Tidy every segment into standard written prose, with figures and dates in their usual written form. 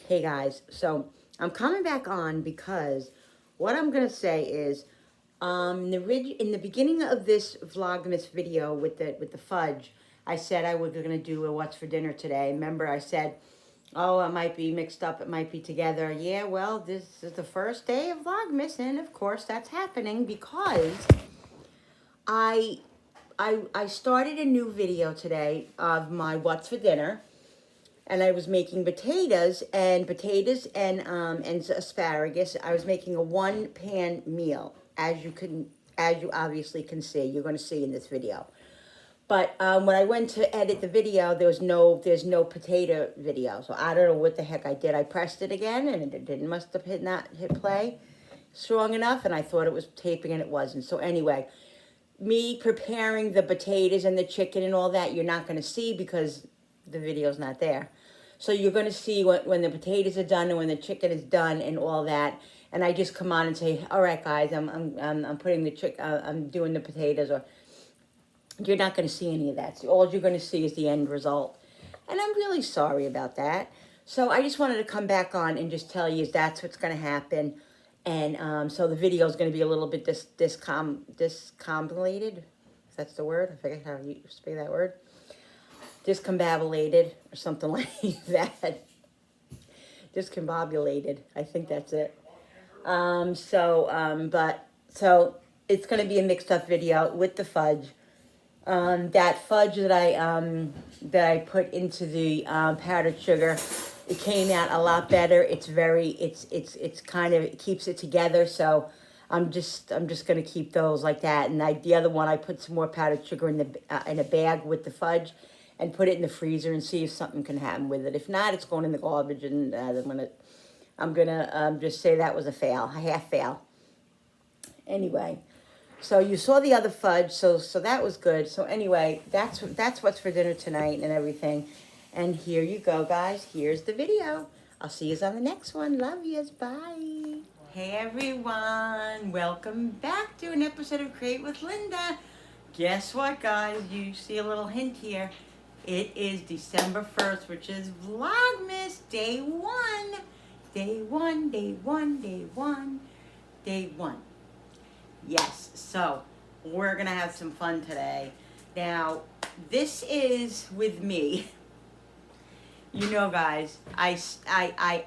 Hey guys, so I'm coming back on because what I'm gonna say is, in the beginning of this Vlogmas video with the fudge, I said I was gonna do a what's for dinner today. Remember, I said, oh, it might be mixed up, it might be together. Yeah, well, this is the first day of Vlogmas, and of course that's happening because I started a new video today of my what's for dinner. And I was making potatoes and asparagus. I was making a one-pan meal, as you obviously can see. You're going to see in this video. But when I went to edit the video, there's no potato video. So I don't know what the heck I did. I pressed it again, and it didn't must have not hit play strong enough, and I thought it was taping, and it wasn't. So anyway, me preparing the potatoes and the chicken and all that, you're not going to see because the video's not there. So you're going to see when the potatoes are done and when the chicken is done and all that. And I just come on and say, all right, guys, I'm putting the chicken, I'm doing the potatoes. Or you're not going to see any of that. So all you're going to see is the end result. And I'm really sorry about that. So I just wanted to come back on and just tell you that's what's going to happen. And so the video is going to be a little bit discombobulated. If that's the word. I forget how you speak that word. Discombobulated or something like that. Discombobulated. I think that's it. So it's going to be a mixed up video with the fudge. That fudge that I put into the powdered sugar, it came out a lot better. It's kind of, it keeps it together. So I'm just gonna keep those like that. And the other one, I put some more powdered sugar in a bag with the fudge, and put it in the freezer and see if something can happen with it. If not, it's going in the garbage, and I'm gonna just say that was a fail, a half fail. Anyway, so you saw the other fudge, so that was good. So anyway, that's what's for dinner tonight and everything. And here you go, guys. Here's the video. I'll see you on the next one. Love yous. Bye. Hey, everyone. Welcome back to an episode of Create with Linda. Guess what, guys? You see a little hint here. It is December 1st, which is Vlogmas, day one. Day one, day one, day one, day one. Yes, so we're going to have some fun today. Now, this is with me. You know, guys, I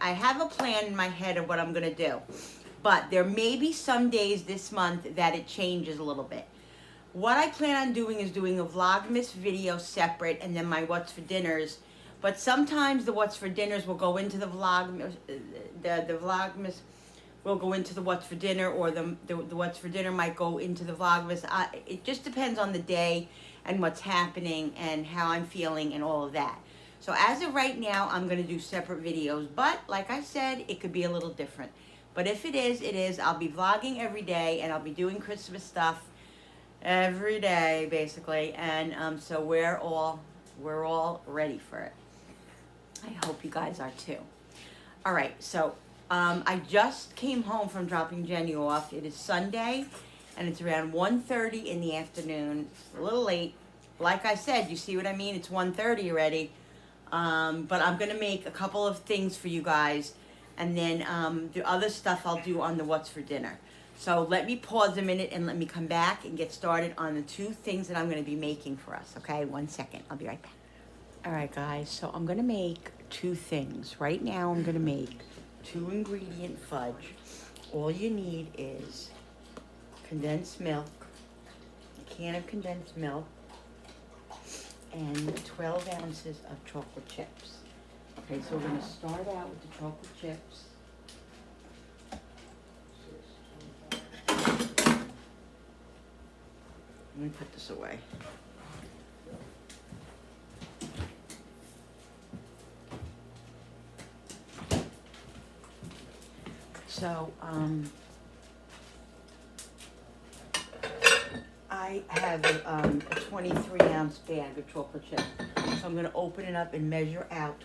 have a plan in my head of what I'm going to do. But there may be some days this month that it changes a little bit. What I plan on doing is doing a Vlogmas video separate and then my What's for Dinners. But sometimes the What's for Dinners will go into the Vlogmas. The Vlogmas will go into the What's for Dinner, or the What's for Dinner might go into the Vlogmas. It just depends on the day and what's happening and how I'm feeling and all of that. So as of right now, I'm going to do separate videos. But like I said, it could be a little different. But if it is, it is. I'll be vlogging every day, and I'll be doing Christmas stuff every day, basically. And so we're all ready for it. I hope you guys are too. All right, so I just came home from dropping Jenny off. It is Sunday, and it's around 1:30 in the afternoon. It's a little late. Like I said, you see what I mean? It's 1:30 already. But I'm going to make a couple of things for you guys. And then the other stuff I'll do on the What's for Dinner. So let me pause a minute and let me come back and get started on the two things that I'm going to be making for us. Okay, 1 second. I'll be right back. All right, guys. So I'm going to make two things. Right now I'm going to make 2-ingredient fudge. All you need is condensed milk, a can of condensed milk, and 12 ounces of chocolate chips. Okay, so we're going to start out with the chocolate chips. Let me put this away. So, I have a 23-ounce bag of chocolate chips. So I'm going to open it up and measure out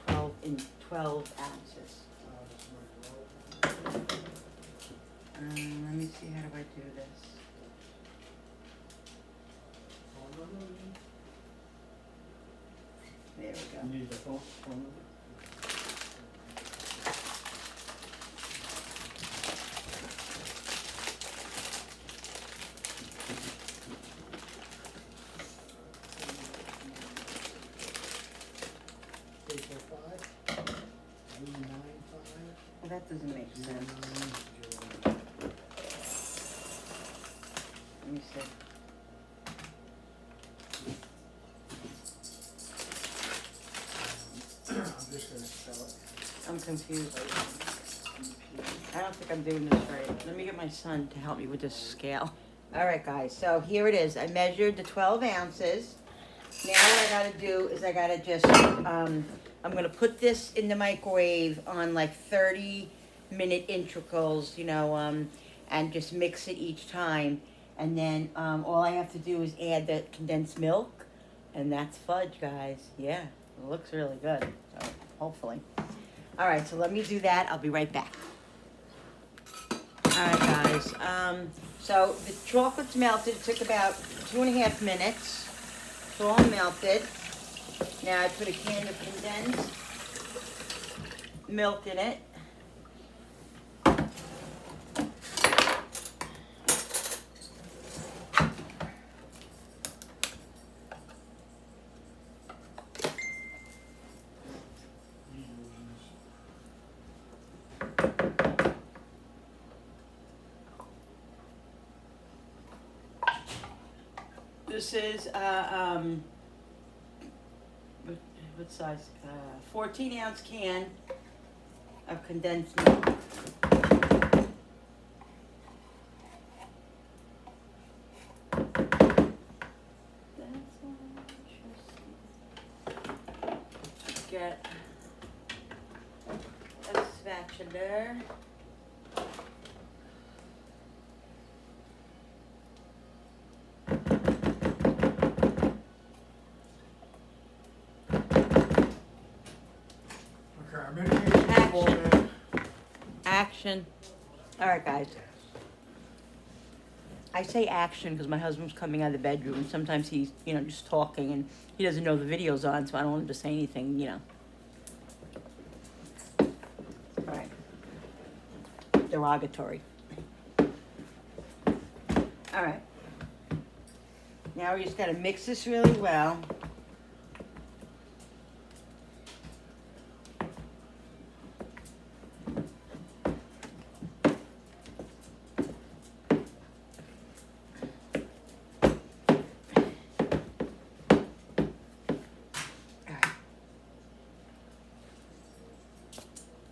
12 ounces. Let me see, how do I do this? There we go. You need the phone? Well, that doesn't make sense. Let me see. I'm just gonna spell it. I'm confused. I don't think I'm doing this right. Let me get my son to help me with this scale. All right, guys, so here it is. I measured the 12 ounces. Now what I gotta do is I gotta just, I'm gonna put this in the microwave on like 30-minute intervals, you know, and just mix it each time. And then all I have to do is add the condensed milk, and that's fudge, guys. Yeah, it looks really good, so hopefully. All right, so let me do that. I'll be right back. All right, guys. So the chocolate's melted. It took about 2.5 minutes. It's all melted. Now I put a can of condensed milk in it. This is what size? 14-ounce can of condensed milk. Get a spatula. Action. All right, guys. I say action because my husband's coming out of the bedroom, and sometimes he's, you know, just talking, and he doesn't know the video's on, so I don't want him to say anything, you know. All right. Derogatory. All right. Now we just got to mix this really well.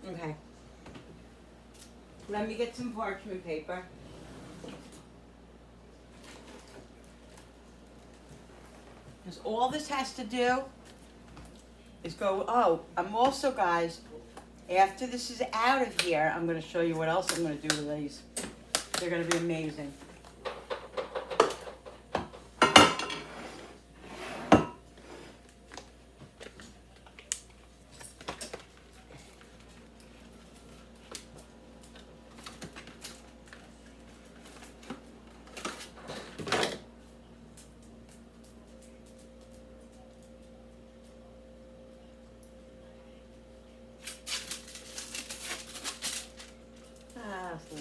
Okay. Let me get some parchment paper. Because all this has to do is go, oh, I'm also, guys, after this is out of here, I'm going to show you what else I'm going to do with these. They're going to be amazing.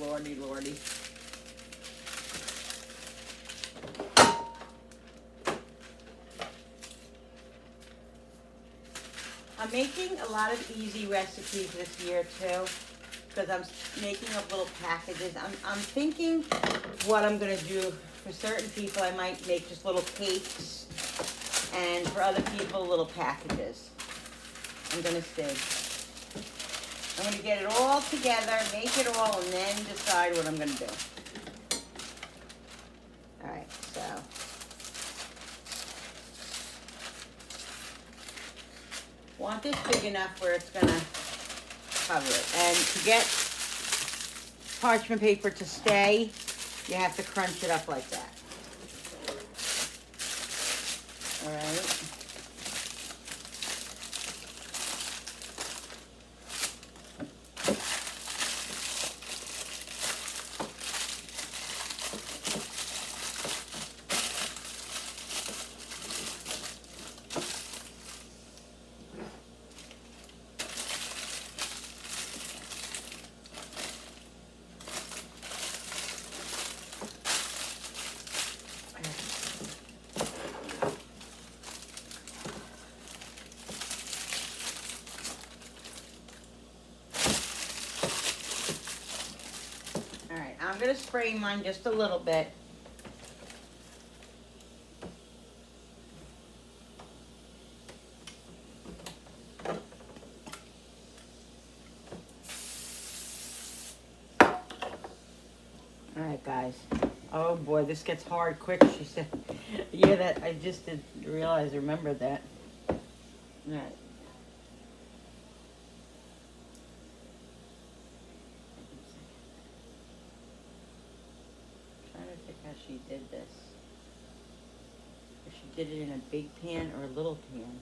Lordy, lordy. I'm making a lot of easy recipes this year too, because I'm making up little packages. I'm thinking what I'm gonna do for certain people. I might make just little cakes, and for other people, little packages. I'm gonna see. I'm going to get it all together, make it all, and then decide what I'm going to do. All right, so. Want this big enough where it's going to cover it. And to get parchment paper to stay, you have to crunch it up like that. All right. gonna spray mine just a little bit. All right, guys. Oh boy, this gets hard quick, she said. Yeah, that I just didn't realize, remember that. All right. Trying to think how she did this. If she did it in a big pan or a little pan.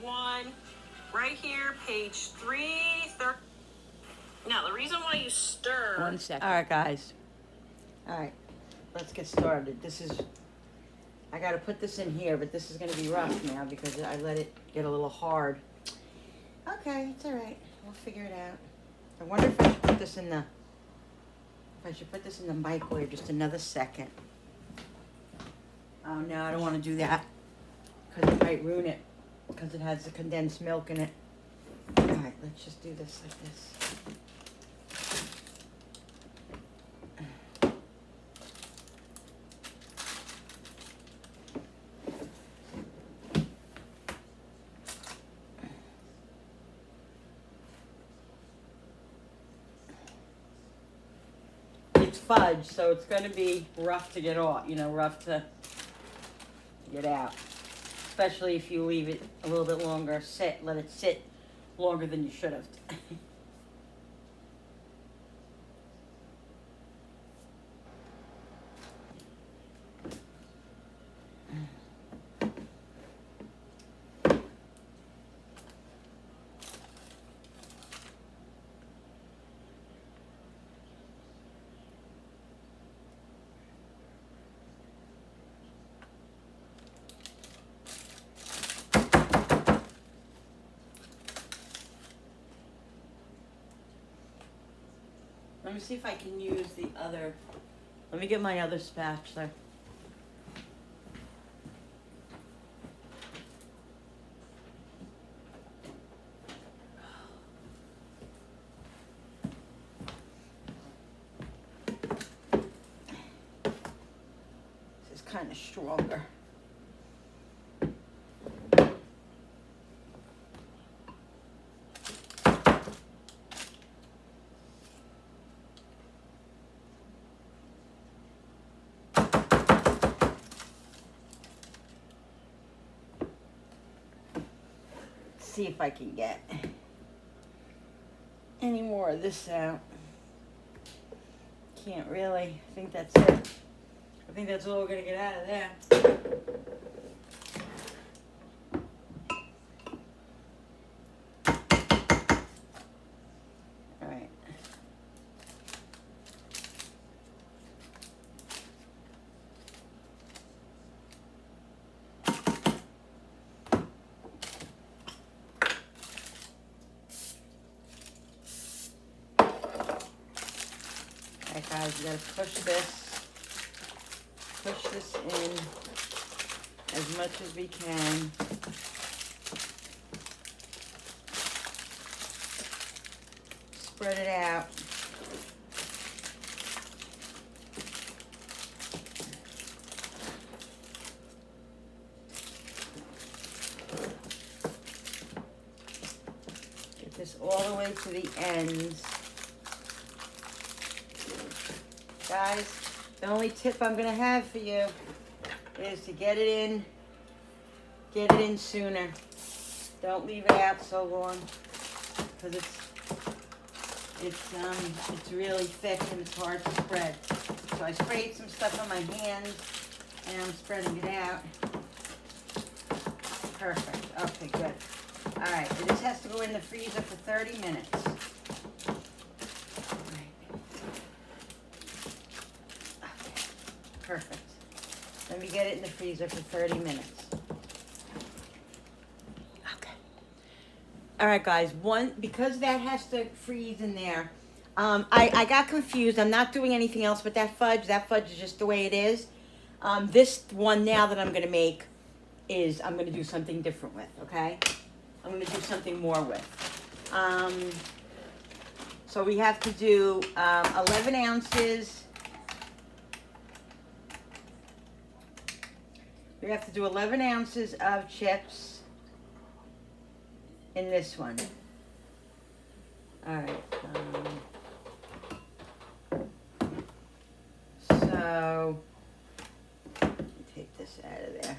One, right here, page 330. Now, the reason why you stir. 1 second. All right, guys. All right, let's get started. I got to put this in here, but this is going to be rough now because I let it get a little hard. Okay, it's all right. We'll figure it out. I wonder if I should put this in the microwave just another second. Oh no, I don't want to do that because it might ruin it because it has the condensed milk in it. All right, let's just do this like this. It's fudge, so it's going to be rough to get off, rough to get out. Especially if you leave it a little bit longer, let it sit longer than you should have. Let me see if I can use the other. Let me get my other spatula. This is kind of stronger. See if I can get any more of this out. Can't really. I think that's it. I think that's all we're gonna get out of there. All right. Alright guys, you gotta push this in as much as we can. Spread it out. Get this all the way to the ends. Guys, the only tip I'm going to have for you is to get it in sooner. Don't leave it out so long because it's really thick and it's hard to spread. So I sprayed some stuff on my hands and I'm spreading it out. Perfect. Okay, good. All right, this has to go in the freezer for 30 minutes. Perfect. Let me get it in the freezer for 30 minutes. Okay. All right, guys. Because that has to freeze in there, I got confused. I'm not doing anything else with that fudge. That fudge is just the way it is. This one now that I'm going to make I'm going to do something different with, okay? I'm going to do something more with. So we have to do 11 ounces. We have to do 11 ounces of chips in this one. All right. So take this out of there.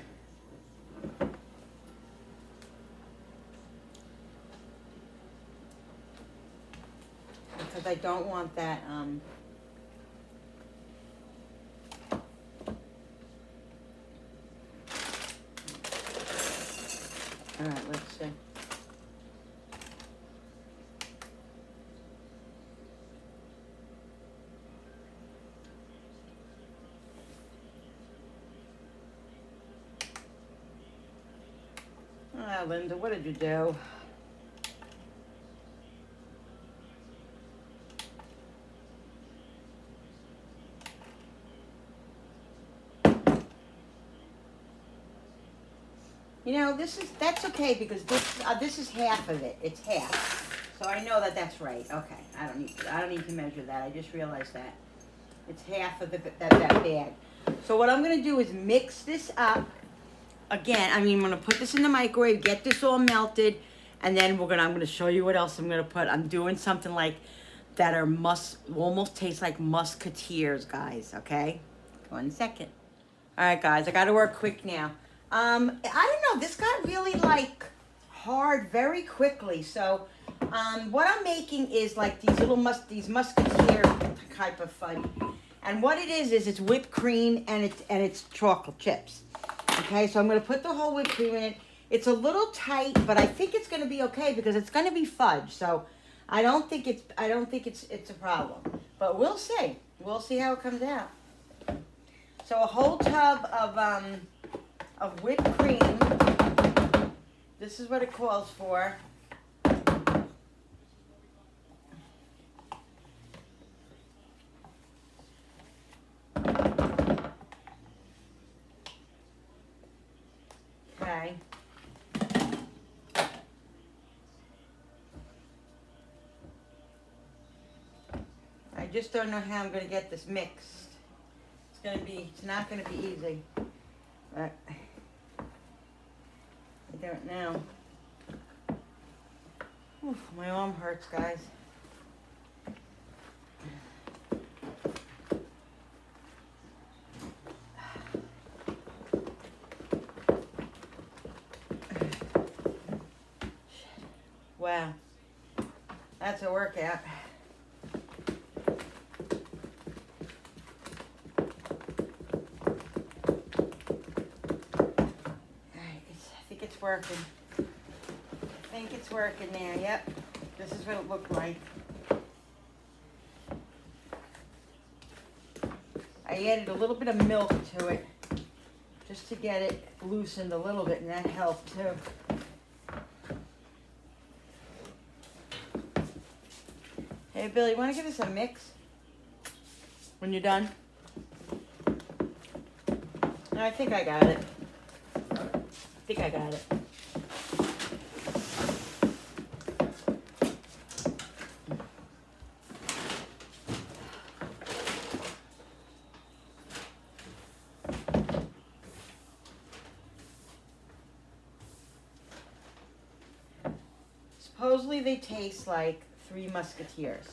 Because I don't want that, all right, let's see. Ah, Linda, what did you do? You know, that's okay because this is half of it. It's half, so I know that that's right. Okay, I don't need to measure that. I just realized that it's half of that bag. So what I'm gonna do is mix this up again. I mean, I'm gonna put this in the microwave, get this all melted, and then I'm gonna show you what else I'm gonna put. I'm doing something like that almost taste like musketeers, guys. Okay, 1 second. All right, guys, I gotta work quick now. I don't know, this got really like hard very quickly. So what I'm making is like these little musketeer type of fudge. And what it is it's whipped cream and it's chocolate chips. Okay, so I'm gonna put the whole whipped cream in it. It's a little tight, but I think it's gonna be okay because it's gonna be fudge. So I don't think it's a problem. But we'll see. We'll see how it comes out. So a whole tub of whipped cream. This is what it calls for. Okay. I just don't know how I'm going to get this mixed. It's not going to be easy. But I don't know. Oof, my arm hurts, guys. Wow. That's a workout. Working. I think it's working there. Yep. This is what it looked like. I added a little bit of milk to it just to get it loosened a little bit, and that helped too. Hey Billy, want to give us a mix when you're done? No, I think I got it. I think I got it. Supposedly they taste like Three Musketeers.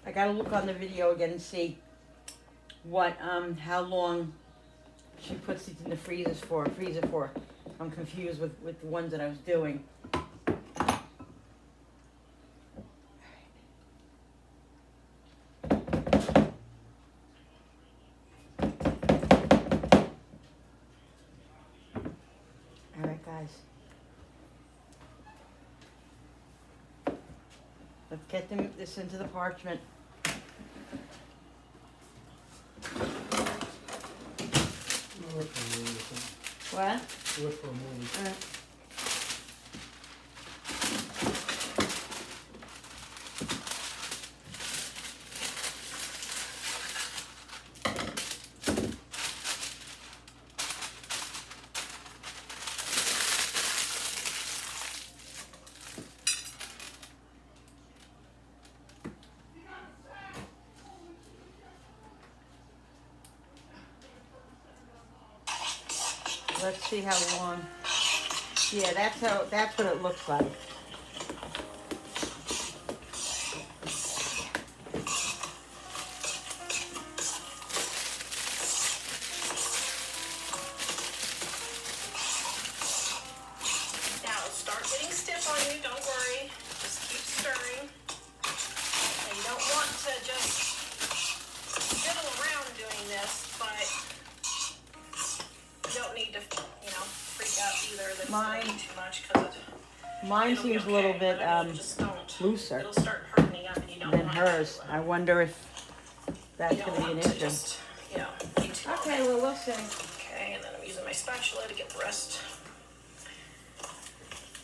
I gotta look on the video again and see what, how long she puts these in the freezer for. I'm confused with the ones that I was doing. All right, guys. Let's get this into the parchment. Look for a movie or something. What? Look for a movie. Let's see how long. Yeah, that's what it looks like. Now it'll start getting stiff on you, don't worry. Just keep stirring. And you don't want to just fiddle around doing this, but you don't need to, freak out either that it's going to be too much, because Mine seems a little bit just don't. looser It'll start hardening up and you don't than want hers. to. I wonder if that's You going don't to be an want to issue. just, be too Okay, well, we'll see. Okay, and then I'm using my spatula to get the rest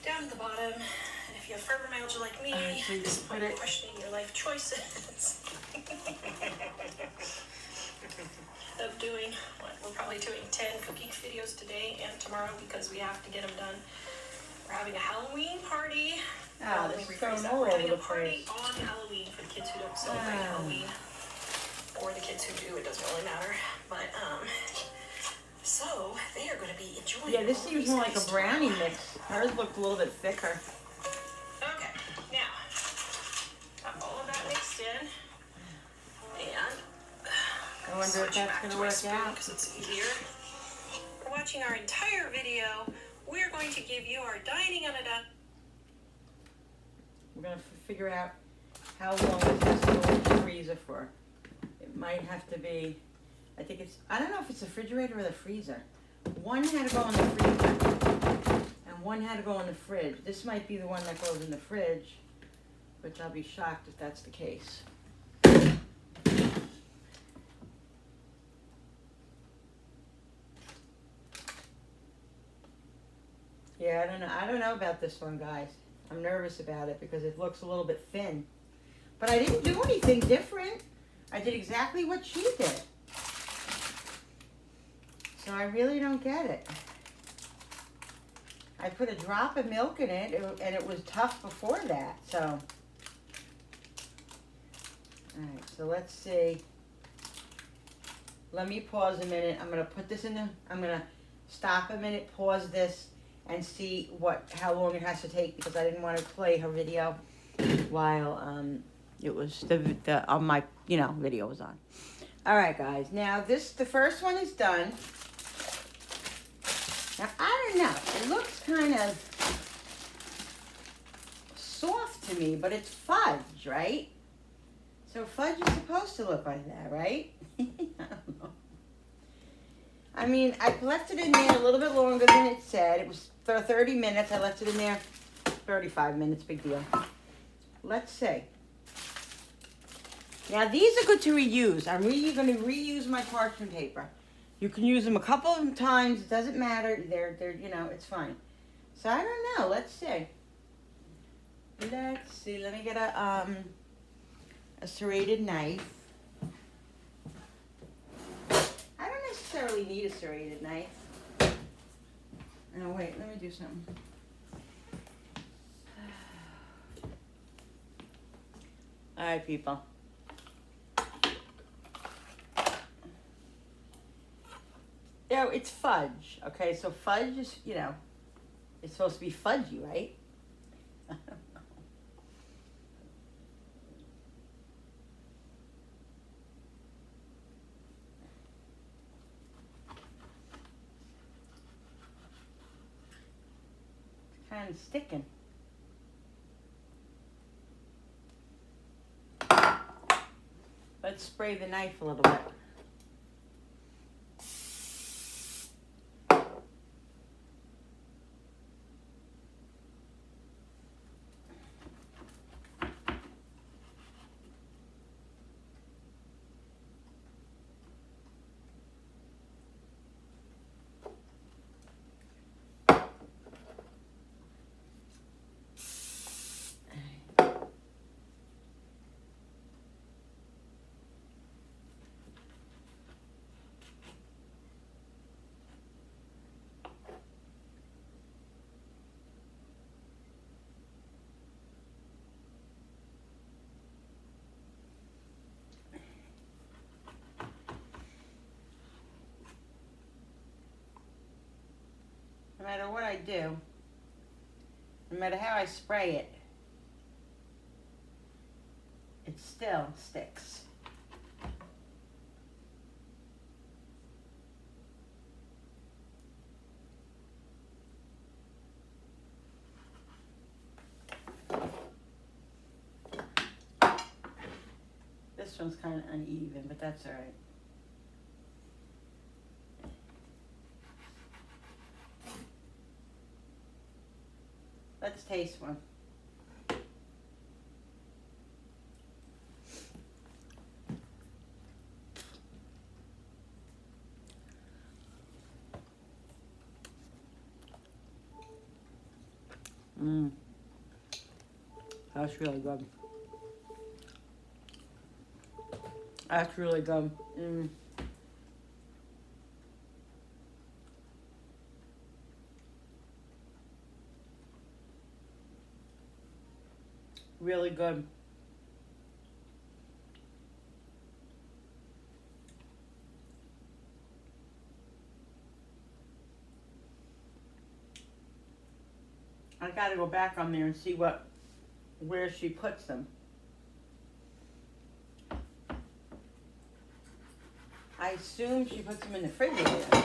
down to the bottom. And if you have fibromyalgia like me, Alright, so you this just point put it- questioning your life choices of doing what we're probably doing 10 cooking videos today and tomorrow because we have to get them done. We're having a Halloween party. Ah, Let me this is rephrase going that. all We're having over a the party place. on Halloween for the kids who don't celebrate Halloween, or the kids who do. It doesn't really matter. But so they are going to be enjoying. Yeah, this all seems these more like a things brownie tomorrow. mix. Hers looked a little bit thicker. Okay, now got all of that mixed in, and I wonder if that's going to work out. because it's easier. For watching our entire video, we're going to give you our dining on a dime. We're going to figure out how long this has to go in the freezer for. It might have to be, I don't know if it's the refrigerator or the freezer. One had to go in the freezer, and one had to go in the fridge. This might be the one that goes in the fridge, which I'll be shocked if that's the case. Yeah, I don't know about this one, guys. I'm nervous about it because it looks a little bit thin. But I didn't do anything different. I did exactly what she did. So I really don't get it. I put a drop of milk in it, and it was tough before that, so. Alright, so let's see. Let me pause a minute. I'm going to put this I'm going to stop a minute, pause this, and see how long it has to take, because I didn't want to play her video while it was my video was on. All right, guys. Now the first one is done. Now I don't know. It looks kind of soft to me, but it's fudge, right? So fudge is supposed to look like that, right? I don't know. I mean, I left it in there a little bit longer than it said. It was for 30 minutes. I left it in there 35 minutes, big deal. Let's see. Now, these are good to reuse. I'm really going to reuse my parchment paper. You can use them a couple of times. It doesn't matter. They're it's fine. So, I don't know. Let's see. Let's see. Let me get a serrated knife. I don't necessarily need a serrated knife. Oh, wait. Let me do something. All right, people. It's fudge, okay? So fudge is, it's supposed to be fudgy, right? I don't know. It's kind of sticking. Let's spray the knife a little bit. no matter what I do, no matter how I spray it, it still sticks. This one's kind of uneven, but that's all right. Let's taste one. That's really good. That's really good. Really good. I gotta go back on there and see where she puts them. I assume she puts them in the refrigerator,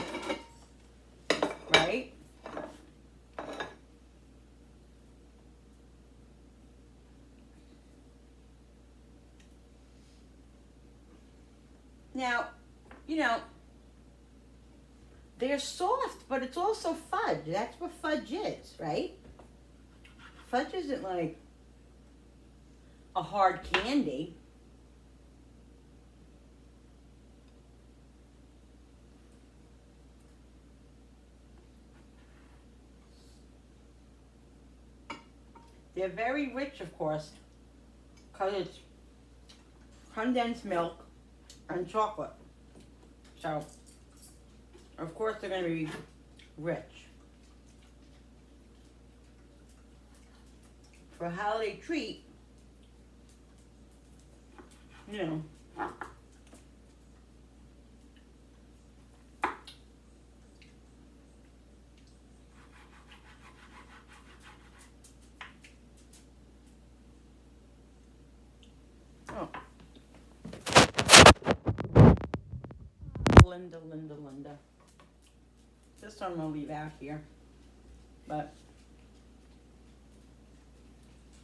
right? Now, you know, they're soft, but it's also fudge. That's what fudge is, right? Fudge isn't like a hard candy. They're very rich, of course, because it's condensed milk and chocolate. So, of course, they're going to be rich. For a holiday treat, you know, oh. Linda. This one we'll leave out here. But,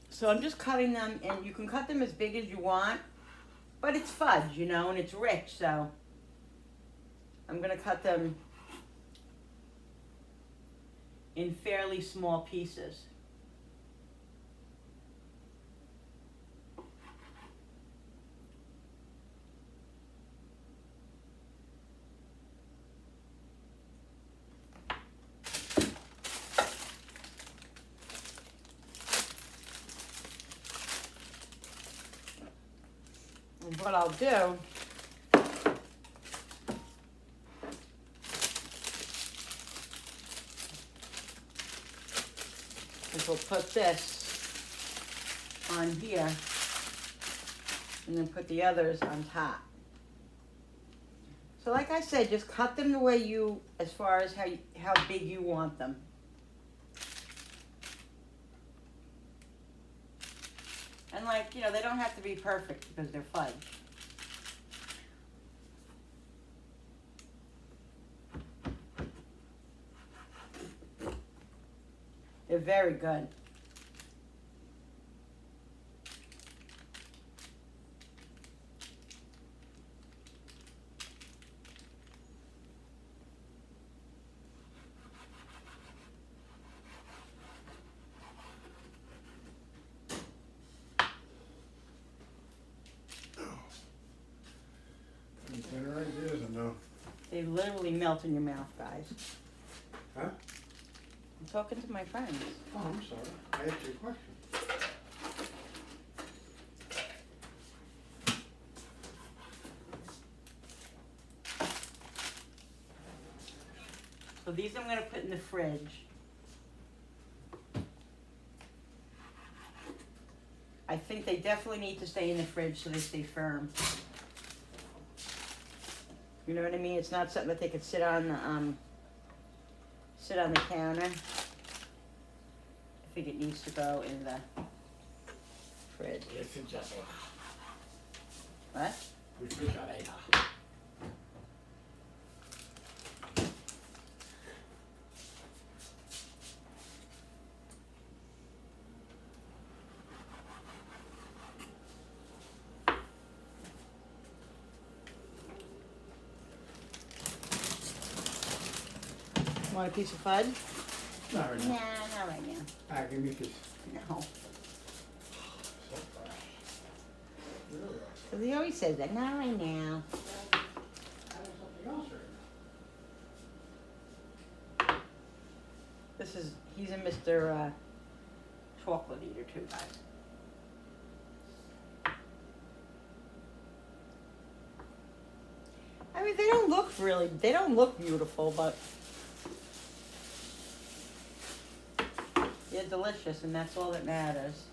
so I'm just cutting them, and you can cut them as big as you want, but it's fudge, you know, and it's rich, so I'm going to cut them in fairly small pieces. And what I'll do is we'll put this on here and then put the others on top. So like I said, just cut them the way you, as far as how big you want them. And like, you know, they don't have to be perfect because they're fudge. They're very good. Better ideas or no? They literally melt in your mouth, guys. Huh? I'm talking to my friends. Oh, I'm sorry. I asked you a question. So these I'm going to put in the fridge. I think they definitely need to stay in the fridge so they stay firm. You know what I mean? It's not something that they could sit sit on the counter. I think it needs to go in the fridge. What? Want a piece of fudge? Not right Nah, now. not right now. Give me this. No. Because he always says that, not right now. Something else right now. He's a Mr. Chocolate eater too, guys. I mean, they don't look beautiful, but they're delicious, and that's all that matters.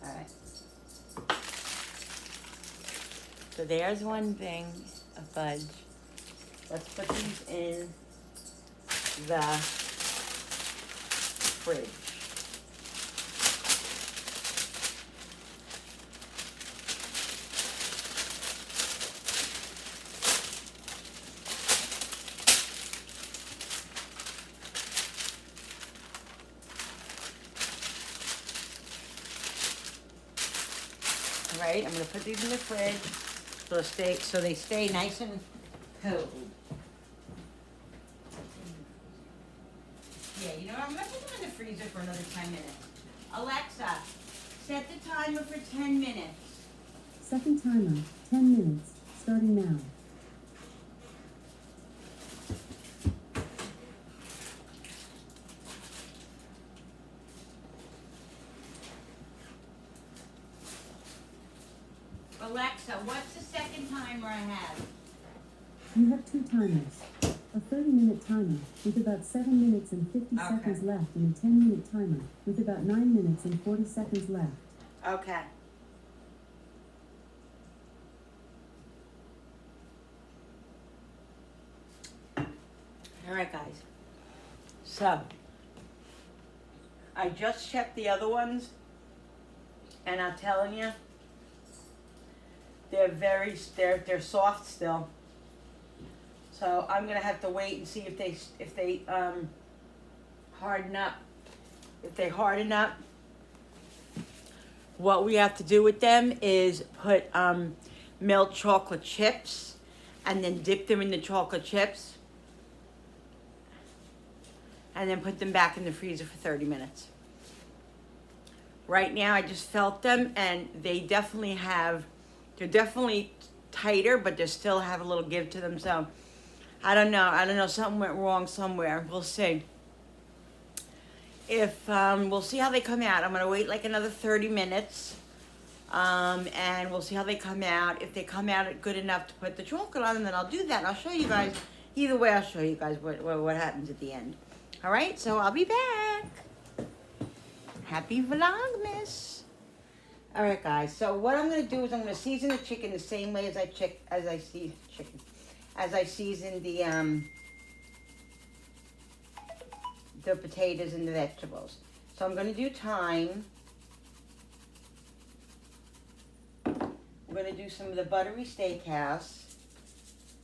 All right. So there's one thing, a fudge. Let's put these in the fridge. All right, I'm gonna put these in the fridge so they stay nice and cold. Yeah, you know what? I'm gonna put them in the freezer for another 10 minutes. Alexa, set the timer for 10 minutes. Second timer, 10 minutes, starting now. Alexa, what's the second timer I have? You have two timers. A 30-minute timer with about 7 minutes and 50 Okay. seconds left, and a 10-minute timer with about 9 minutes and 40 seconds left. Okay. All right, guys. So, I just checked the other ones, and I'm telling you, they're soft still. So I'm gonna have to wait and see if they harden up. If they harden up, what we have to do with them is put milk chocolate chips, and then dip them in the chocolate chips, and then put them back in the freezer for 30 minutes. Right now, I just felt them, and they're definitely tighter, but they still have a little give to them. So I don't know. Something went wrong somewhere. We'll see. We'll see how they come out. I'm gonna wait like another 30 minutes, and we'll see how they come out. If they come out good enough to put the chocolate on, then I'll do that. I'll show you guys. Either way, I'll show you guys what happens at the end. All right, so I'll be back. Happy Vlogmas. All right, guys. So what I'm gonna do is I'm gonna season the chicken the same way as I season the potatoes and the vegetables. So I'm gonna do thyme. I'm gonna do some of the buttery steakhouse.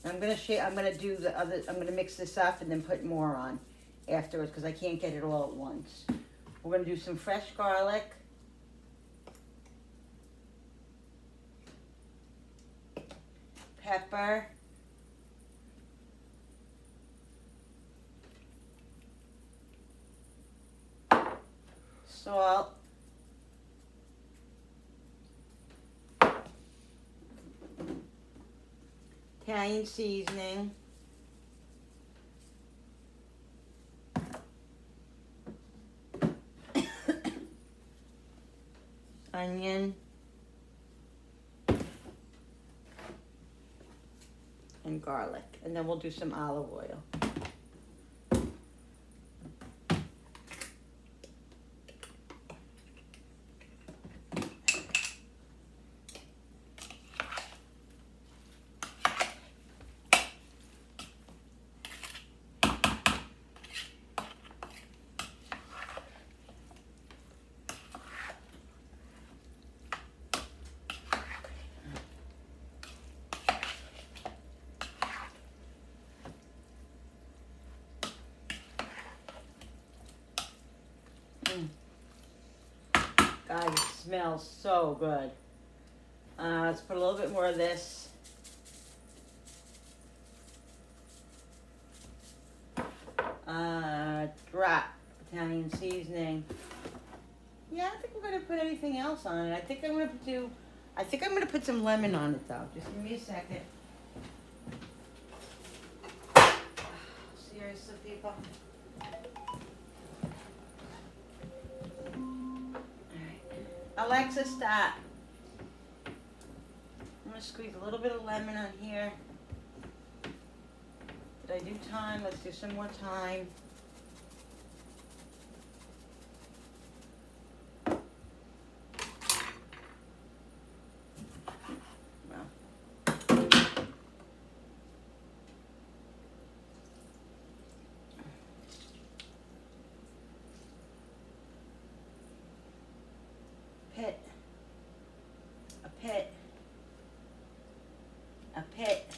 I'm gonna mix this up and then put more on afterwards because I can't get it all at once. We're gonna do some fresh garlic. Pepper. Salt. Italian seasoning. Onion. And garlic. And then we'll do some olive oil. Guys, it smells so good. Let's put a little bit more of this. Drop Italian seasoning. Yeah, I don't think I'm gonna put anything else on it. I think I'm gonna put some lemon on it though. Just give me a second. Seriously, people. Alexa, stop. I'm gonna squeeze a little bit of lemon on here. Did I do thyme? Let's do some more thyme. A pit.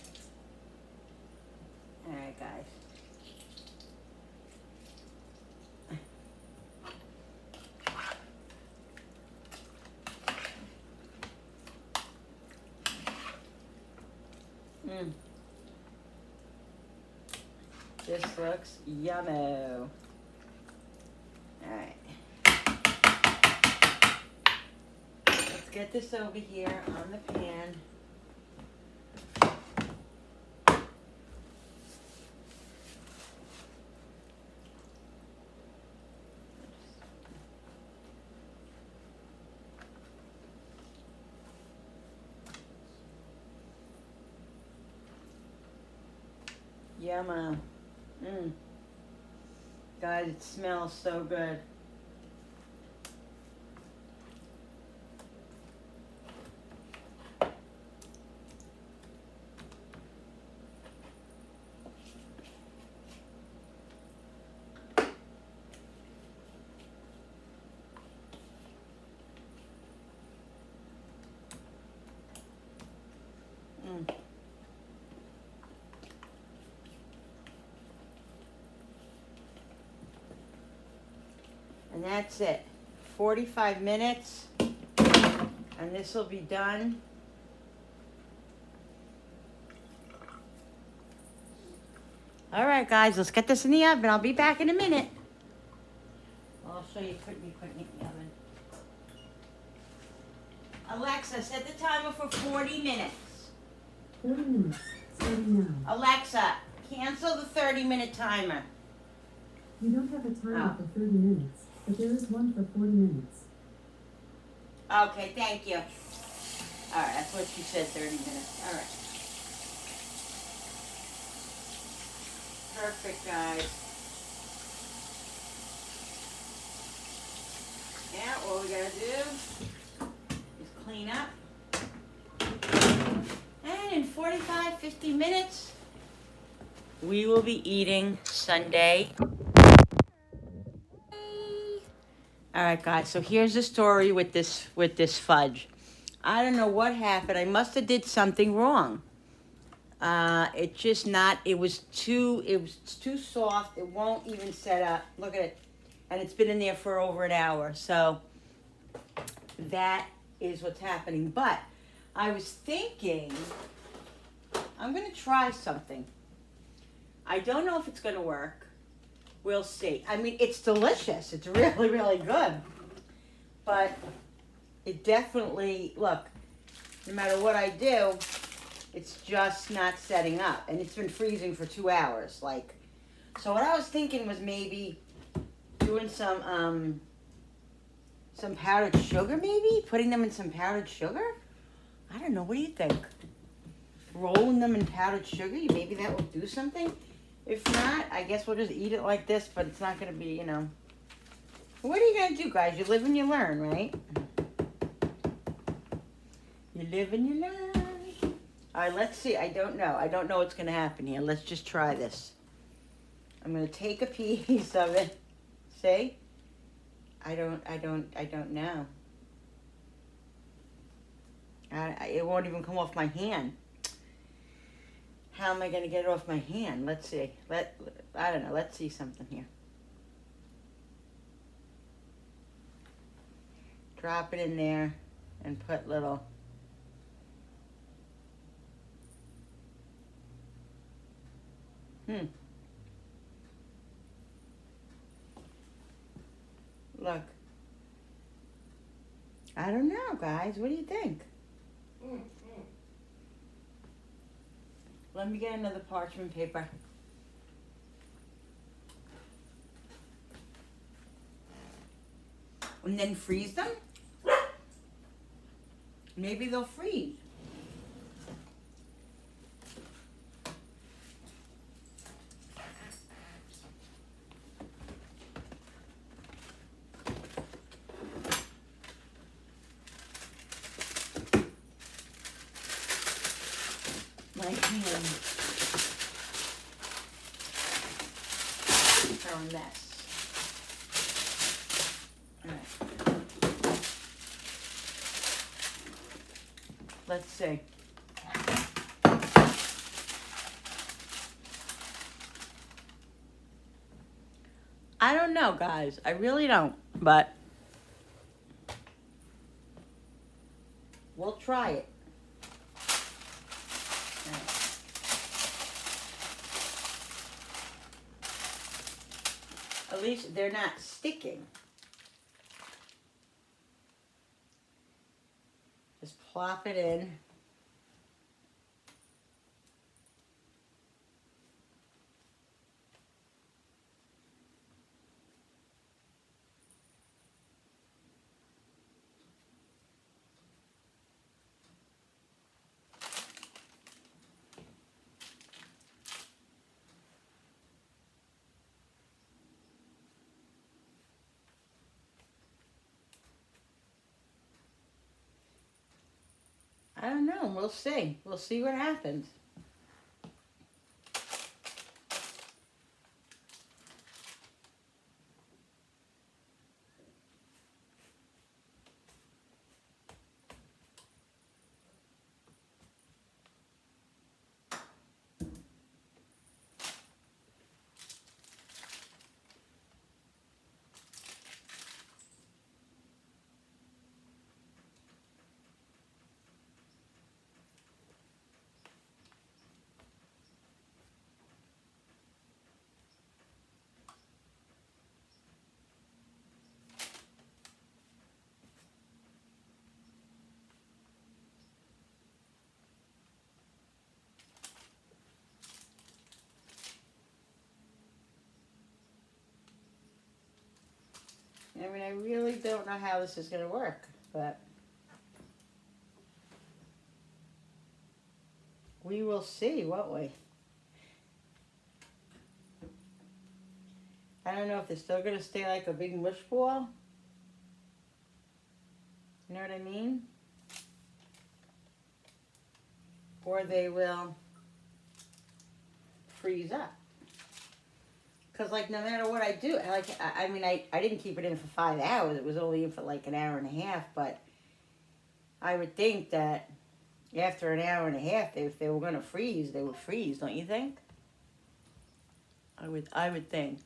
All right, guys. This looks yummy. All right. Let's get this over here on the pan. Yummy. Guys, it smells so good. And that's it. 45 minutes. And this will be done. All right, guys, let's get this in the oven. I'll be back in a minute. I'll show you putting it in the oven. Alexa, set the timer for 40 minutes. 40 minutes. Starting now. Alexa, cancel the 30-minute timer. You don't have a timer for 30 minutes, but there is one for 40 minutes. Okay, thank you. All right, that's what she said, 30 minutes. All right. Perfect, guys. Now, all we gotta do is clean up. And in 45, 50 minutes, we will be eating Sunday. All right, guys, so here's the story with this fudge. I don't know what happened. I must have did something wrong. It was too soft. It won't even set up. Look at it. And it's been in there for over an hour. So that is what's happening. But I was thinking, I'm going to try something. I don't know if it's going to work. We'll see. I mean, it's delicious. It's really, really good. But it definitely, look, no matter what I do, it's just not setting up. And it's been freezing for 2 hours. So what I was thinking was maybe doing some powdered sugar, maybe? Putting them in some powdered sugar? I don't know. What do you think? Rolling them in powdered sugar? Maybe that will do something? If not, I guess we'll just eat it like this, but it's not going to be, you know. What are you going to do, guys? You live and you learn, right? You live and you learn. All right, let's see. I don't know. I don't know what's going to happen here. Let's just try this. I'm going to take a piece of it. See? I don't know. It won't even come off my hand. How am I going to get it off my hand? Let's see. I don't know. Let's see something here. drop it in there and put little. Look. I don't know, guys. What do you think? Let me get another parchment paper. And then freeze them? Maybe they'll freeze. My hands are a mess. All right. Let's see. I don't know, guys. I really don't, but we'll try it. At least they're not sticking. Just plop it in. I don't know. We'll see. We'll see what happens. I mean, I really don't know how this is going to work, but we will see, won't we? I don't know if they're still going to stay like a big mush ball. You know what I mean? Or they will freeze up. Because, like, no matter what I do, like, I mean, I didn't keep it in for 5 hours. It was only in for, like, an hour and a half. But I would think that after an hour and a half, if they were going to freeze, they would freeze. Don't you think? I would think.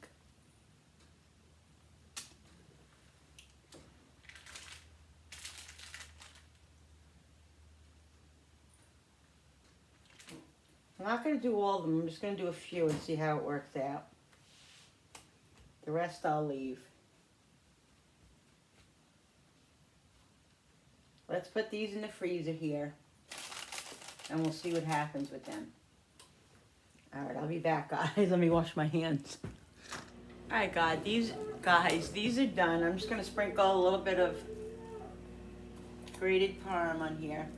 I'm not going to do all of them. I'm just going to do a few and see how it works out. The rest I'll leave. Let's put these in the freezer here. And we'll see what happens with them. Alright, I'll be back, guys. Let me wash my hands. Alright, these are done. I'm just going to sprinkle a little bit of grated parm on here.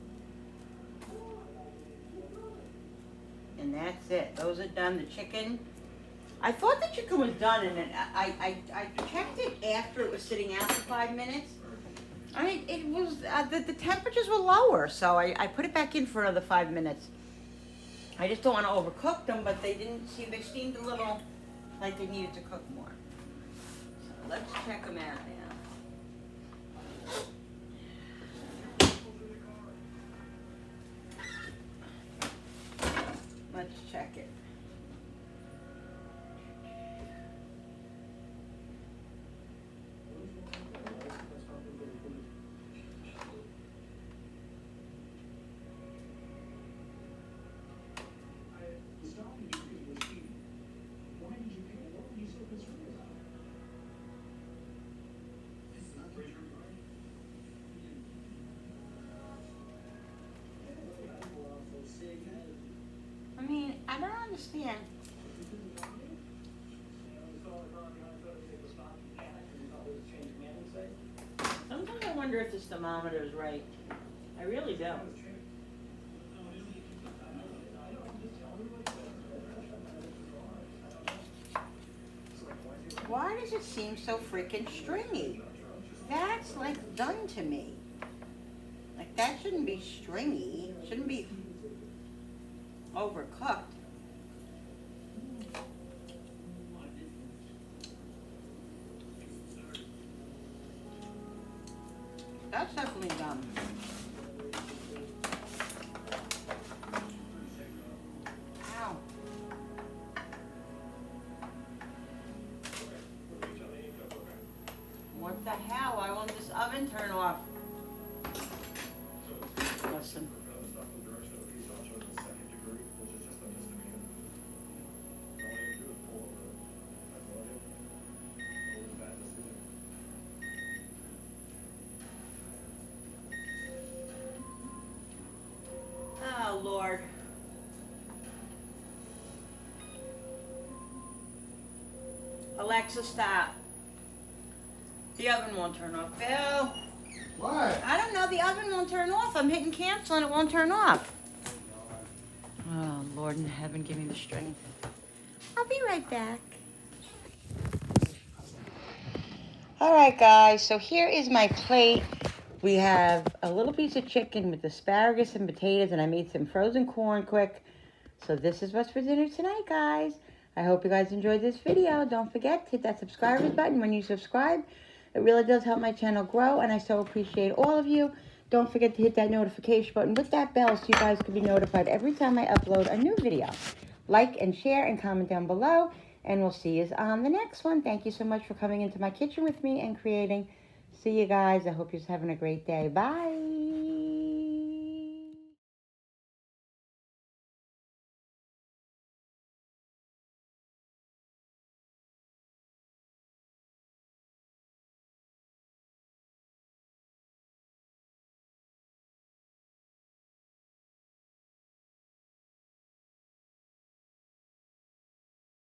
And that's it. Those are done. The chicken. I thought the chicken was done, and I checked it after it was sitting out for 5 minutes. I mean, it was, the temperatures were lower, so I put it back in for another 5 minutes. I just don't want to overcook them, but they seemed a little like they needed to cook more. So let's check them out now. Let's check it. understand. Sometimes I wonder if this thermometer is right. I really do. Why does it seem so freaking stringy? That's like done to me. Like that shouldn't be stringy. It shouldn't be overcooked. That's definitely done. Ow. What the hell? Why won't this oven turn off? Listen. Oh, Lord. Alexa, stop. The oven won't turn off. Bill. What? I don't know. The oven won't turn off. I'm hitting cancel and it won't turn off. Oh, Lord in heaven, give me the strength. I'll be right back. All right, guys. So here is my plate. We have a little piece of chicken with asparagus and potatoes, and I made some frozen corn quick. So this is what's for dinner tonight, guys. I hope you guys enjoyed this video. Don't forget to hit that subscribe button when you subscribe. It really does help my channel grow, and I so appreciate all of you. Don't forget to hit that notification button with that bell so you guys can be notified every time I upload a new video. Like and share and comment down below, and we'll see you on the next one. Thank you so much for coming into my kitchen with me and creating. See you guys. I hope you're having a great day. Bye.